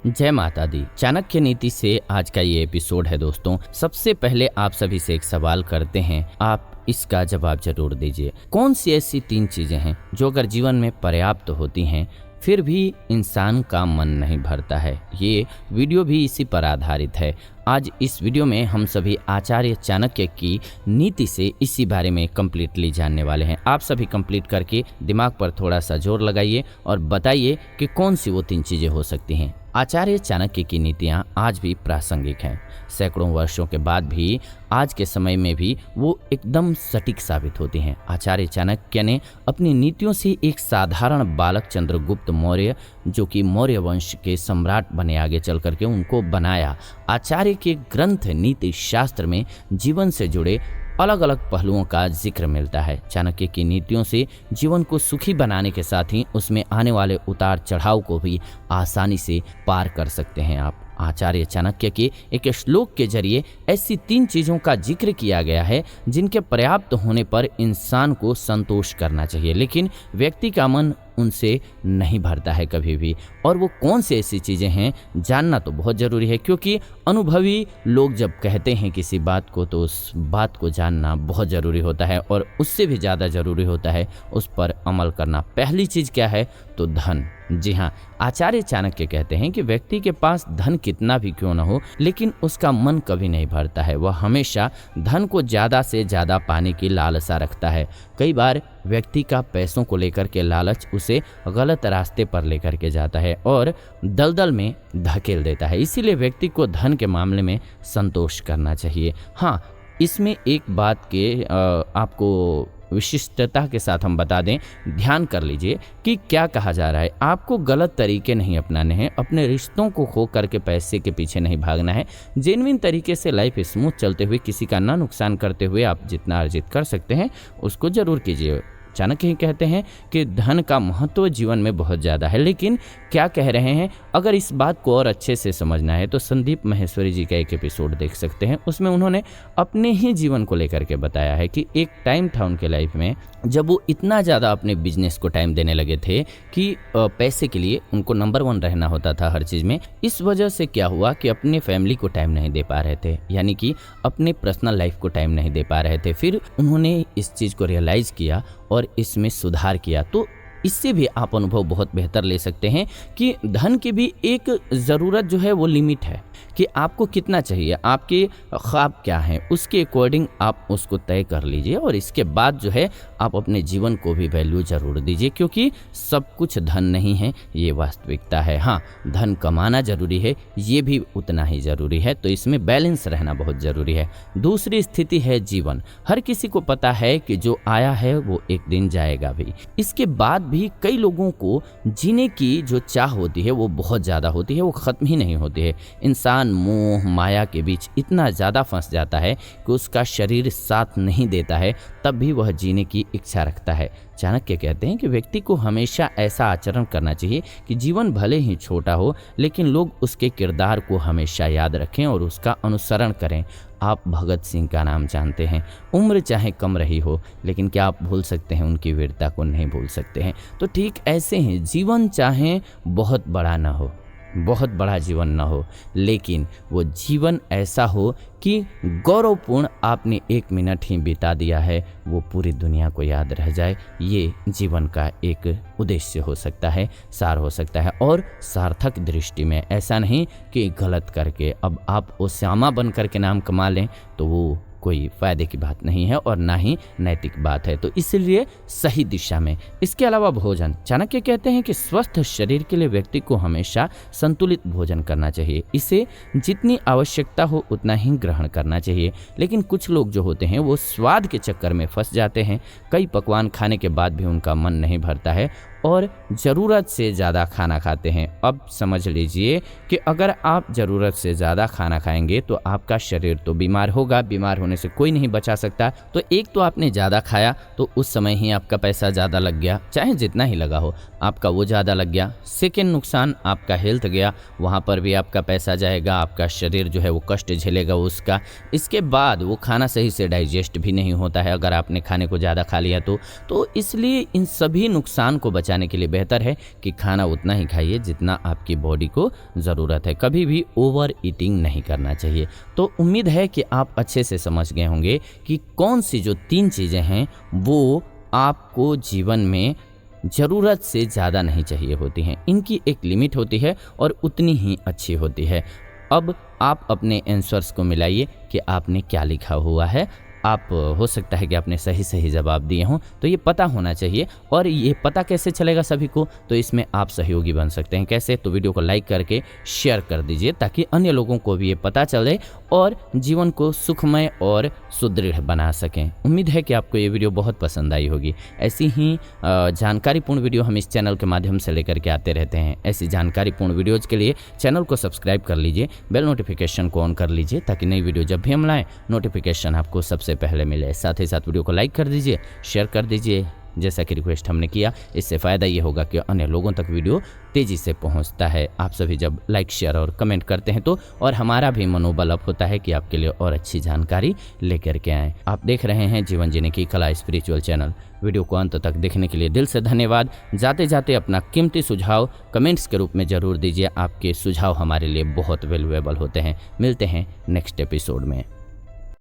जय माता दी। चाणक्य नीति से आज का ये एपिसोड है दोस्तों। सबसे पहले आप सभी से एक सवाल करते हैं, आप इसका जवाब जरूर दीजिए। कौन सी ऐसी 3 चीजें हैं जो अगर जीवन में पर्याप्त होती हैं फिर भी इंसान का मन नहीं भरता है। ये वीडियो भी इसी पर आधारित है। आज इस वीडियो में हम सभी आचार्य चाणक्य की नीति से इसी बारे में कंप्लीटली जानने वाले हैं। आप सभी कंप्लीट करके दिमाग पर थोड़ा सा जोर लगाइए और बताइए कि कौन सी वो 3 चीजें हो सकती हैं। आचार्य चाणक्य की नीतियाँ आज भी प्रासंगिक हैं। सैकड़ों वर्षों के बाद भी आज के समय में भी वो एकदम सटीक साबित होती हैं। आचार्य चाणक्य ने अपनी नीतियों से एक साधारण बालक चंद्रगुप्त मौर्य, जो कि मौर्य वंश के सम्राट बने, आगे चल करके उनको बनाया। आचार्य के ग्रंथ नीति शास्त्र में जीवन से जुड़े अलग अलग पहलुओं का जिक्र मिलता है। चाणक्य की नीतियों से जीवन को सुखी बनाने के साथ ही उसमें आने वाले उतार चढ़ाव को भी आसानी से पार कर सकते हैं आप। आचार्य चाणक्य के एक श्लोक के जरिए ऐसी 3 चीज़ों का जिक्र किया गया है जिनके पर्याप्त होने पर इंसान को संतोष करना चाहिए, लेकिन व्यक्ति का मन उनसे नहीं भरता है कभी भी। और वो कौन सी ऐसी चीज़ें हैं जानना तो बहुत ज़रूरी है, क्योंकि अनुभवी लोग जब कहते हैं किसी बात को तो उस बात को जानना बहुत ज़रूरी होता है, और उससे भी ज़्यादा ज़रूरी होता है उस पर अमल करना। पहली चीज़ क्या है तो धन। जी हाँ, आचार्य चाणक्य कहते हैं कि व्यक्ति के पास धन कितना भी क्यों न हो, लेकिन उसका मन कभी नहीं भरता है। वह हमेशा धन को ज़्यादा से ज़्यादा पाने की लालसा रखता है। कई बार व्यक्ति का पैसों को लेकर के लालच उसे गलत रास्ते पर लेकर के जाता है और दलदल में धकेल देता है। इसीलिए व्यक्ति को धन के मामले में संतोष करना चाहिए। हाँ, इसमें एक बात के आपको विशिष्टता के साथ हम बता दें, ध्यान कर लीजिए कि क्या कहा जा रहा है। आपको गलत तरीके नहीं अपनाने हैं, अपने रिश्तों को खो करके पैसे के पीछे नहीं भागना है। जेन्युइन तरीके से लाइफ स्मूथ चलते हुए, किसी का ना नुकसान करते हुए आप जितना अर्जित कर सकते हैं उसको जरूर कीजिए। चाणक्य ही कहते हैं कि धन का महत्व जीवन में बहुत ज़्यादा है। लेकिन क्या कह रहे हैं, अगर इस बात को और अच्छे से समझना है तो संदीप माहेश्वरी जी का एक एपिसोड देख सकते हैं। उसमें उन्होंने अपने ही जीवन को लेकर के बताया है कि एक टाइम था उनके लाइफ में जब वो इतना ज़्यादा अपने बिजनेस को टाइम देने लगे थे कि पैसे के लिए उनको नंबर 1 रहना होता था हर चीज़ में। इस वजह से क्या हुआ कि अपने फैमिली को टाइम नहीं दे पा रहे थे, यानी कि अपने पर्सनल लाइफ को टाइम नहीं दे पा रहे थे। फिर उन्होंने इस चीज़ को रियलाइज़ किया और इसमें सुधार किया। तो इससे भी आप अनुभव बहुत बेहतर ले सकते हैं कि धन की भी एक ज़रूरत जो है वो लिमिट है कि आपको कितना चाहिए, आपके ख्वाब क्या हैं, उसके अकॉर्डिंग आप उसको तय कर लीजिए। और इसके बाद जो है आप अपने जीवन को भी वैल्यू ज़रूर दीजिए, क्योंकि सब कुछ धन नहीं है, ये वास्तविकता है। हाँ, धन कमाना ज़रूरी है, ये भी उतना ही ज़रूरी है। तो इसमें बैलेंस रहना बहुत ज़रूरी है। दूसरी स्थिति है जीवन। हर किसी को पता है कि जो आया है वो एक दिन जाएगा भी। इसके बाद भी कई लोगों को जीने की जो चाह होती है वो बहुत ज़्यादा होती है, वो ख़त्म ही नहीं होती है। इंसान मोह माया के बीच इतना ज़्यादा फंस जाता है कि उसका शरीर साथ नहीं देता है, तब भी वह जीने की इच्छा रखता है। चाणक्य कहते हैं कि व्यक्ति को हमेशा ऐसा आचरण करना चाहिए कि जीवन भले ही छोटा हो, लेकिन लोग उसके किरदार को हमेशा याद रखें और उसका अनुसरण करें। आप भगत सिंह का नाम जानते हैं, उम्र चाहे कम रही हो, लेकिन क्या आप भूल सकते हैं उनकी वीरता को? नहीं भूल सकते हैं। तो ठीक ऐसे ही जीवन चाहे बहुत बड़ा ना हो, बहुत बड़ा जीवन ना हो, लेकिन वो जीवन ऐसा हो कि गौरवपूर्ण आपने 1 मिनट ही बिता दिया है, वो पूरी दुनिया को याद रह जाए। ये जीवन का एक उद्देश्य हो सकता है, सार हो सकता है। और सार्थक दृष्टि में ऐसा नहीं कि गलत करके अब आप ओसामा बन करके नाम कमा लें, तो वो कोई फ़ायदे की बात नहीं है और ना ही नैतिक बात है। तो इसलिए सही दिशा में। इसके अलावा भोजन, चाणक्य कहते हैं कि स्वस्थ शरीर के लिए व्यक्ति को हमेशा संतुलित भोजन करना चाहिए। इसे जितनी आवश्यकता हो उतना ही ग्रहण करना चाहिए। लेकिन कुछ लोग जो होते हैं वो स्वाद के चक्कर में फंस जाते हैं। कई पकवान खाने के बाद भी उनका मन नहीं भरता है और ज़रूरत से ज़्यादा खाना खाते हैं। अब समझ लीजिए कि अगर आप ज़रूरत से ज़्यादा खाना खाएंगे तो आपका शरीर तो बीमार होगा, बीमार होने से कोई नहीं बचा सकता। तो एक तो आपने ज़्यादा खाया तो उस समय ही आपका पैसा ज़्यादा लग गया, चाहे जितना ही लगा हो, आपका वो ज़्यादा लग गया। सेकेंड नुकसान, आपका हेल्थ गया, वहाँ पर भी आपका पैसा जाएगा, आपका शरीर जो है वो कष्ट झेलेगा उसका। इसके बाद वो खाना सही से डाइजेस्ट भी नहीं होता है अगर आपने खाने को ज़्यादा खा लिया तो इसलिए इन सभी नुकसान को बचा बचाने के लिए बेहतर है कि खाना उतना ही खाइए जितना आपकी बॉडी को ज़रूरत है। कभी भी ओवर ईटिंग नहीं करना चाहिए। तो उम्मीद है कि आप अच्छे से समझ गए होंगे कि कौन सी जो 3 चीज़ें हैं वो आपको जीवन में ज़रूरत से ज़्यादा नहीं चाहिए होती हैं। इनकी एक लिमिट होती है और उतनी ही अच्छी होती है। अब आप अपने आंसर्स को मिलाइए कि आपने क्या लिखा हुआ है। आप हो सकता है कि आपने सही जवाब दिए हों, तो ये पता होना चाहिए। और ये पता कैसे चलेगा सभी को, तो इसमें आप सहयोगी बन सकते हैं। कैसे? तो वीडियो को लाइक करके शेयर कर दीजिए ताकि अन्य लोगों को भी ये पता चले और जीवन को सुखमय और सुदृढ़ बना सकें। उम्मीद है कि आपको ये वीडियो बहुत पसंद आई होगी। ऐसी ही जानकारीपूर्ण वीडियो हम इस चैनल के माध्यम से लेकर के आते रहते हैं। ऐसी जानकारीपूर्ण वीडियोज़ के लिए चैनल को सब्सक्राइब कर लीजिए, बेल नोटिफिकेशन को ऑन कर लीजिए ताकि नई वीडियो जब भी हम लाएँ नोटिफिकेशन आपको सबसे पहले मिले। साथ ही साथ वीडियो को लाइक कर दीजिए, शेयर कर दीजिए जैसा कि रिक्वेस्ट हमने किया। इससे फ़ायदा ये होगा कि अन्य लोगों तक वीडियो तेज़ी से पहुंचता है। आप सभी जब लाइक, शेयर और कमेंट करते हैं तो और हमारा भी मनोबल अप होता है कि आपके लिए और अच्छी जानकारी लेकर के आएँ। आप देख रहे हैं जीवन जीने की कला स्पिरिचुअल चैनल। वीडियो को अंत तक देखने के लिए दिल से धन्यवाद। जाते जाते अपना कीमती सुझाव कमेंट्स के रूप में ज़रूर दीजिए। आपके सुझाव हमारे लिए बहुत वैल्यूएबल होते हैं। मिलते हैं नेक्स्ट एपिसोड में।